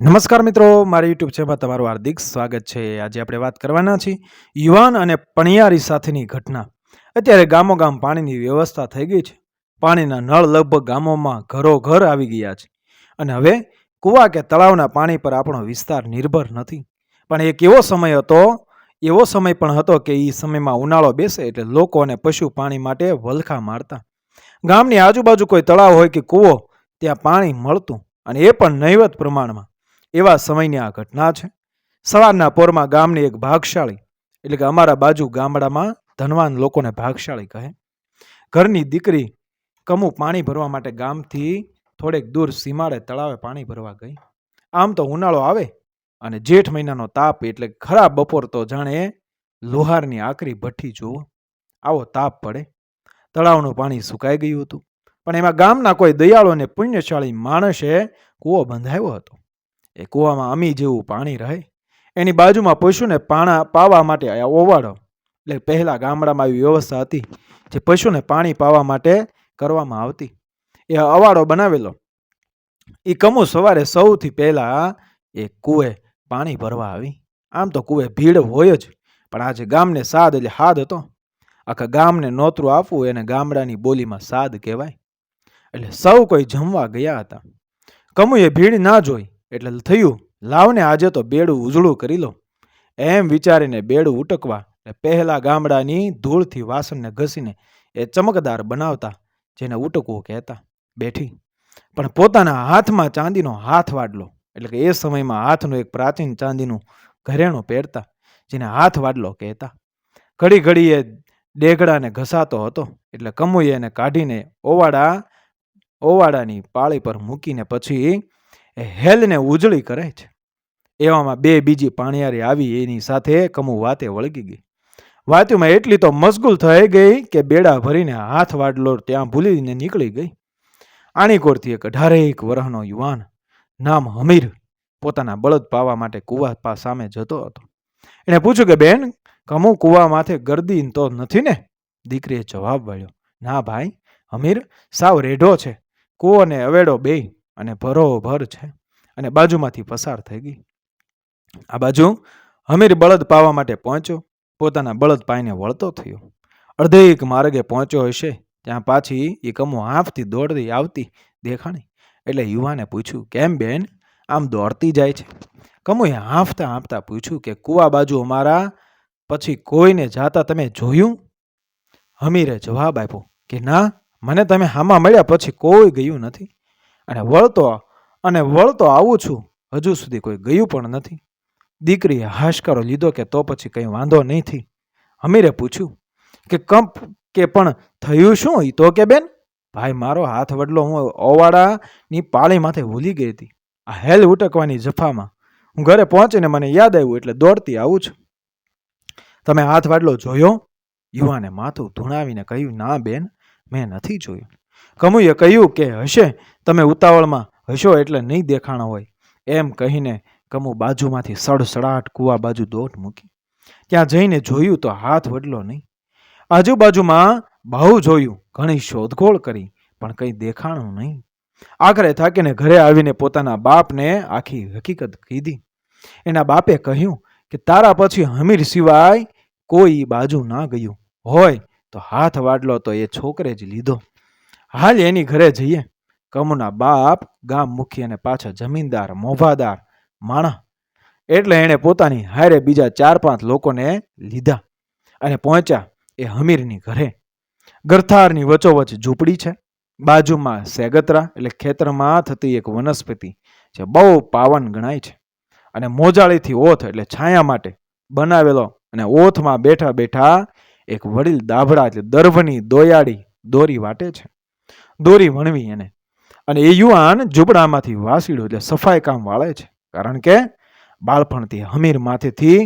નમસ્કાર મિત્રો, મારી યુટ્યુબ ચેનલમાં તમારું હાર્દિક સ્વાગત છે। આજે આપણે વાત કરવાના છીએ યુવાન અને પણિયારી સાથેની ઘટના। અત્યારે ગામો ગામ પાણીની વ્યવસ્થા થઈ ગઈ છે। પાણીના નળ લગભગ ગામોમાં ઘરો ઘર આવી ગયા છે અને હવે કૂવા કે તળાવના પાણી પર આપણો વિસ્તાર નિર્ભર નથી। પણ એક એવો સમય પણ હતો કે એ સમયમાં ઉનાળો બેસે એટલે લોકો અને પશુ પાણી માટે વલખા મારતા। ગામની આજુબાજુ કોઈ તળાવ હોય કે કૂવો, ત્યાં પાણી મળતું અને એ પણ નહિવત પ્રમાણમાં। એવા સમયની આ ઘટના છે। સવારના પોરમાં ગામની એક ભાગશાળી, એટલે કે અમારા બાજુ ગામડામાં ધનવાન લોકોને ભાગશાળી કહે, ઘરની દીકરી કમુ પાણી ભરવા માટે ગામથી થોડેક દૂર સીમાડે તળાવે પાણી ભરવા ગઈ। આમ તો ઉનાળો આવે અને જેઠ મહિનાનો તાપ એટલે ખરાબ બપોર તો જાણે લોહારની આકરી ભઠ્ઠી જુઓ, આવો તાપ પડે। તળાવનું પાણી સુકાઈ ગયું હતું, પણ એમાં ગામના કોઈ દયાળુ અને પુણ્યશાળી માણસે કૂવો બંધાવ્યો હતો। એ કૂવામાં અમી જેવું પાણી રહે। એની બાજુમાં પશુને પાવા માટે ઓવાડો, એટલે પહેલા ગામડામાં એવી વ્યવસ્થા હતી જે પશુને પાણી પાવા માટે કરવામાં આવતી। એ અવાડો બનાવેલો। એ કમુ સવારે સૌથી પહેલા એ કૂએ પાણી ભરવા આવી। આમ તો કૂએ ભીડ હોય જ, પણ આજે ગામને સાદ એટલે હાદ હતો। આખા ગામને નોતરું આપવું એને ગામડાની બોલીમાં સાદ કહેવાય। એટલે સૌ કોઈ જમવા ગયા હતા। કમુએ ભીડ ના જોઈ એટલે થયું, લાવને આજે તો બેડું ઉજળું કરી લો। એમ વિચારીને બેડું ઉટકવા પહેલા ગામડાની ધૂળથી વાસણને ઘસીને એ ચમકદાર બનાવતા, જેને ઉટકવું કહેતા, બેઠી। પણ પોતાના હાથમાં ચાંદીનો હાથ વાડલો, એટલે કે એ સમયમાં હાથનું એક પ્રાચીન ચાંદીનું ઘરેણું પહેરતા, જેને હાથ વાડલો કહેતા। ઘડી ઘડી એ ડેગડાને ઘસાતો હતો, એટલે કમુએ એને કાઢીને ઓવાડાની પાળી પર મૂકીને પછી એ હેલને ઉજળી કરે છે। એવામાં બીજી પાણીયારી આવી, એની સાથે કમુ વાતે વળગી ગઈ। વાતમાં એટલી તો મશગુલ થઈ ગઈ કે બેડા ભરીને હાથ વાડલો ત્યાં ભૂલીને નીકળી ગઈ। આણીકોરથી એક 18 વર્ષનો યુવાન નામ હમીર પોતાના બળદ પાવા માટે કૂવા સામે જતો હતો। એને પૂછ્યું કે બેન, કમુ કૂવા માથે ગરદી તો નથી ને? દીકરીએ જવાબ વાળ્યો, ના ભાઈ, હમીર સાવ રેઢો છે। કૂવો ને અવેડો બે અને ભરોભર છે, અને બાજુમાંથી પસાર થઈ ગઈ। આ બાજુ હમીર બળદ પાવા માટે પહોંચ્યો, પોતાના બળદ પાઈને વળતો થયો। અડધેક માર્ગે પહોંચ્યો હશે ત્યાં પાછી એ કમુ હાંફતી દોડતી આવતી દેખાણી। એટલે યુવાને પૂછ્યું, કેમ બેન આમ દોડતી જાય છે? કમુએ હાંફતા હાંફતા પૂછ્યું કે કૂવા બાજુ અમારા પછી કોઈને જાતા તમે જોયું? હમીરે જવાબ આપ્યો કે ના, મને તમે હામાં મળ્યા પછી કોઈ ગયું નથી, અને વળતો આવું છું, હજુ સુધી કોઈ ગયું પણ નથી। દીકરીએ હાશકારો લીધો કે તો પછી કંઈ વાંધો નહીં થી। હમીરે પૂછ્યું કે પણ થયું શું એ તો કે બેન? ભાઈ, મારો હાથ વડલો હું ઓવાડાની પાળી માથે ભૂલી ગઈ હતી। આ હેલ ઉટકવાની જફામાં હું ઘરે પહોંચીને મને યાદ આવ્યું એટલે દોડતી આવું છું। તમે હાથ વાડલો જોયો? યુવાને માથું ધૂણાવીને કહ્યું, ના બેન, મેં નથી જોયું। કમુએ કહ્યું કે હશે, તમે ઉતાવળમાં હશો એટલે નહીં દેખાણો હોય। એમ કહીને કમુ બાજુમાંથી સડસડાટ કૂવા બાજુ દોટ મૂકી। ત્યાં જઈને જોયું તો હાથ વડલો નહીં। આજુબાજુમાં બહુ જોયું, ઘણી શોધખોળ કરી, પણ કંઈ દેખાણું નહીં। આખરે થાકીને ઘરે આવીને પોતાના બાપને આખી હકીકત કીધી। એના બાપે કહ્યું કે તારા પછી હમીર સિવાય કોઈ બાજુ ના ગયું હોય તો હાથ વાડલો તો એ છોકરે જ લીધો। હાલ એની ઘરે જઈએ। કમુના બાપ ગામ મુખી અને પાછા જમીનદાર મોભાદાર માણા, એટલે એણે પોતાની હારે બીજા 4-5 લોકોને લીધા અને પહોંચ્યા એ હમીરની ઘરે। ગરથારની વચ્ચોવચ્ચ ઝૂંપડી છે, બાજુમાં સેગતરા એટલે ખેતરમાં થતી એક વનસ્પતિ જે બહુ પાવન ગણાય છે, અને મોજાળીથી ઓથ એટલે છાયા માટે બનાવેલો, અને ઓથમાં બેઠા બેઠા એક વડીલ દાભડા એટલે દર્ભની દોરી વાટે છે, દોરી વણવી એને। અને એ યુવાન ઝૂંપડામાંથી વાસીડું એટલે સફાઈ કામ વાળે છે, કારણ કે બાળપણથી હમીર માથેથી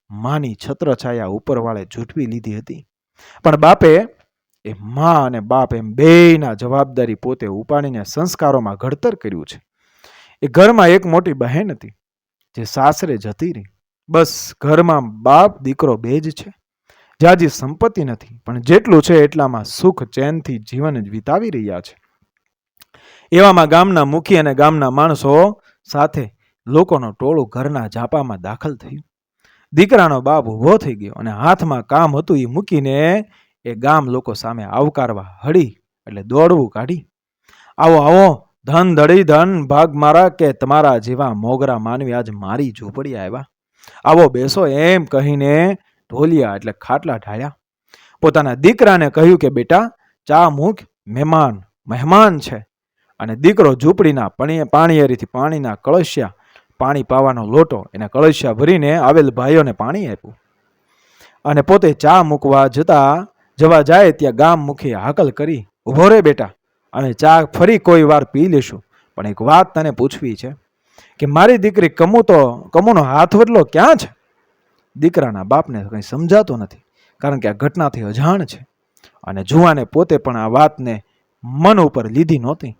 માની છત્રછાયા ઉપર વાળે ઝૂંટવી લીધી હતી। પણ બાપે એ મા અને બાપ એમ બેયના જવાબદારી પોતે ઉપાડીને સંસ્કારોમાં ઘડતર કર્યું છે। એ ઘરમાં એક મોટી બહેન હતી જે સાસરે જતી રહી। બસ ઘરમાં બાપ દીકરો બે જ છે। જાજી સંપત્તિ નથી, પણ જેટલું છે એટલામાં સુખ ચેનથી જીવન જ વિતાવી રહ્યા છે। એવામાં ગામના મુખી અને ગામના માણસો સાથે લોકોનું ટોળું ઘરના ઝાપામાં દાખલ થયું. દીકરાનો બાપ ઊભો થઈ ગયો અને હાથમાં કામ હતું એ મૂકીને એ ગામ લોકો સામે આવકારવા હળી એટલે દોડવું કાઢી. આવો આવો, ધન ધડી ધન ભાગ મારા કે તમારા જેવા મોગરા માનવી આજ મારી ઝૂંપડી આવ્યા. આવો બેસો એમ કહીને ઢોલિયા એટલે ખાટલા ઢાળ્યા. પોતાના દીકરાને કહ્યું કે બેટા ચા મૂક, મહેમાન છે. અને દીકરો ઝૂંપડીના પાણીએરીથી પાણીના કળશિયા, પાણી પાવાનો લોટો એને કળશિયા ભરીને આવેલ ભાઈઓને પાણી આપ્યું. અને પોતે ચા મૂકવા જવા જાય ત્યાં ગામ મુખી હાકલ કરી, ઉભો રે બેટા, અમે ચા ફરી કોઈ વાર પી લેશું, પણ એક વાત તને પૂછવી છે કે મારી દીકરી કમુનો હાથ વડલો ક્યાં છે? દીકરાના બાપને કંઈ સમજાતું નથી, કારણ કે આ ઘટનાથી અજાણ છે અને જુવાને પોતે પણ આ વાતને મન ઉપર લીધી નહોતી.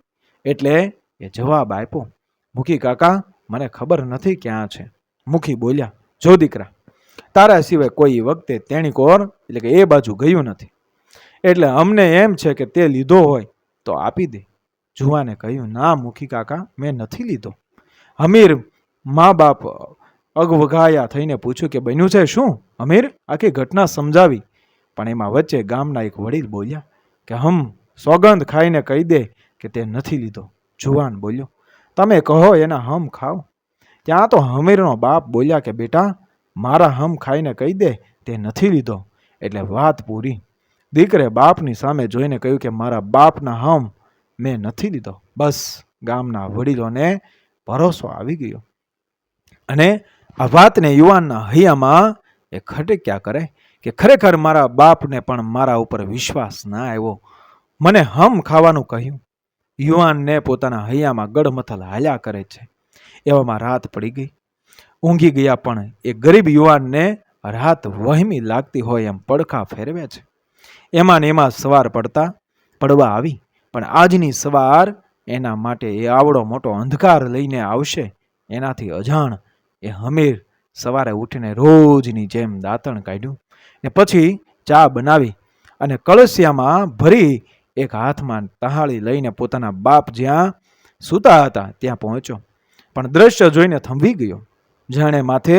એટલે એ જવાબ આપ્યો, મુખી કાકા મને ખબર નથી ક્યાં છે. મુખી બોલ્યા, જો દીકરા, તારા સિવાય કોઈ વખતે તેણી કોર એટલે કે એ બાજુ ગયું નથી, એટલે અમને એમ છે કે તે લીધો હોય તો આપી દે. જુવાને કહ્યું, ના મુખી કાકા, મેં નથી લીધો. હમીર મા બાપ અગવગાયા થઈને પૂછ્યું કે બન્યું છે શું? હમીર આખી ઘટના સમજાવી, પણ એમાં વચ્ચે ગામના એક વડીલ બોલ્યા કે સોગંદ ખાઈને કહી દે કે તે નથી લીધો. જુવાન બોલ્યો, તમે કહો એના હમ ખાઓ. ત્યાં તો હમીરનો બાપ બોલ્યા કે બેટા મારા હમ ખાઈને કહી દે તે નથી લીધો, એટલે વાત પૂરી. દીકરે બાપની સામે જોઈને કહ્યું કે મારા બાપના હમ મેં નથી લીધો. બસ ગામના વડીલોને ભરોસો આવી ગયો અને આ વાતને યુવાનના હૈયામાં એ ખટક્યા કરે કે ખરેખર મારા બાપને પણ મારા ઉપર વિશ્વાસ ના આવ્યો, મને હમ ખાવાનું કહ્યું. યુવાનને પોતાના હૈયામાં ગડમથલ હાલ્યા કરે છે. એવામાં રાત પડી ગઈ. ઊંઘી ગયા પણ એ ગરીબ યુવાનને રાત વહેમી લાગતી હોય એમ પડખા ફેરવે છે. એમાં ને એમાં સવાર પડવા આવી, પણ આજની સવાર એના માટે એ આવડો મોટો અંધકાર લઈને આવશે એનાથી અજાણ એ હમીર સવારે ઉઠીને રોજની જેમ દાંતણ કાઢ્યું ને પછી ચા બનાવી અને કળશિયામાં ભરી એક હાથમાં તહાળી લઈને પોતાના બાપ જ્યાં સૂતા હતા ત્યાં પહોંચ્યો. પણ દ્રશ્ય જોઈને થંભી ગયો, જાણે માથે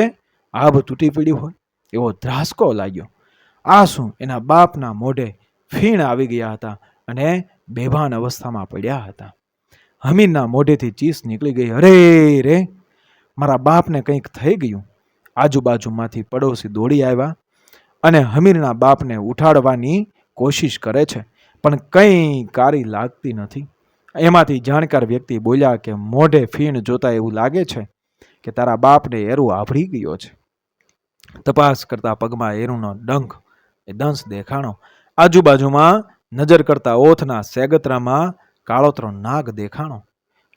આભ તૂટી પડ્યું હોય એવો ધ્રાસકો લાગ્યો. આ શું, એના બાપના મોઢે ફીણ આવી ગયા હતા અને બેભાન અવસ્થામાં પડ્યા હતા. હમીરના મોઢેથી ચીસ નીકળી ગઈ, અરે રે મારા બાપને કંઈક થઈ ગયું. આજુબાજુમાંથી પડોશી દોડી આવ્યા અને હમીરના બાપને ઉઠાડવાની કોશિશ કરે છે, પણ કંઈ કારી લાગતી નથી. એમાંથી જાણકાર વ્યક્તિ બોલ્યા કે મોઢે ફીણ જોતા એવું લાગે છે કે તારા બાપને એરું આભળી ગયો છે. તપાસ કરતા પગમાં એરુનો દંશ દેખાણો. આજુબાજુમાં નજર કરતા ઓથના સેગતરામાં કાળોતરો નાગ દેખાણો.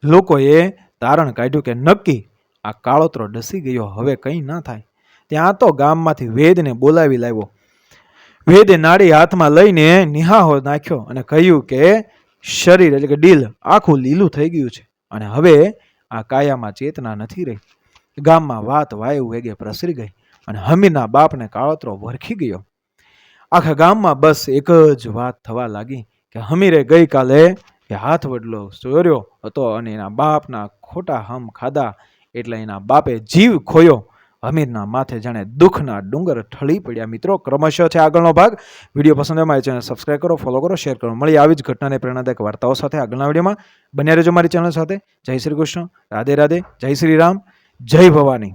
લોકોએ તારણ કાઢ્યું કે નક્કી આ કાળોતરો ડસી ગયો, હવે કંઈ ના થાય. ત્યાં તો ગામમાંથી વેદને બોલાવી લાવ્યો. વેદે નાડી હાથમાં લઈને નિહાહો નાખ્યો અને કહ્યું કે શરીર એટલે કે ડીલ આખું લીલું થઈ ગયું છે અને હવે આ કાયામાં ચેતના નથી રહી. ગામમાં વાત વાયુ વેગે પ્રસરી ગઈ અને હમીરના બાપને કાળોતરો વરખી ગયો. આખા ગામમાં બસ એક જ વાત થવા લાગી કે હમીરે ગઈકાલે એ હાથ વડલો ચોર્યો હતો અને એના બાપના ખોટા હમ ખાધા એટલે એના બાપે જીવ ખોયો. હમીરના માથે જાણે દુઃખના ડુંગર ઠળી પડ્યા. મિત્રો, ક્રમશઃ છે આગળનો ભાગ. વિડીયો પસંદ આવે મારી ચેનલ સબસ્ક્રાઈબ કરો, ફોલો કરો, શેર કરો. મળી આવી જ ઘટનાને પ્રેરણાદાયક વાર્તાઓ સાથે આગળના વિડીયોમાં. બન્યા રહેજો મારી ચેનલ સાથે. જય શ્રી કૃષ્ણ, રાધે રાધે, જય શ્રી રામ, જય ભવાની.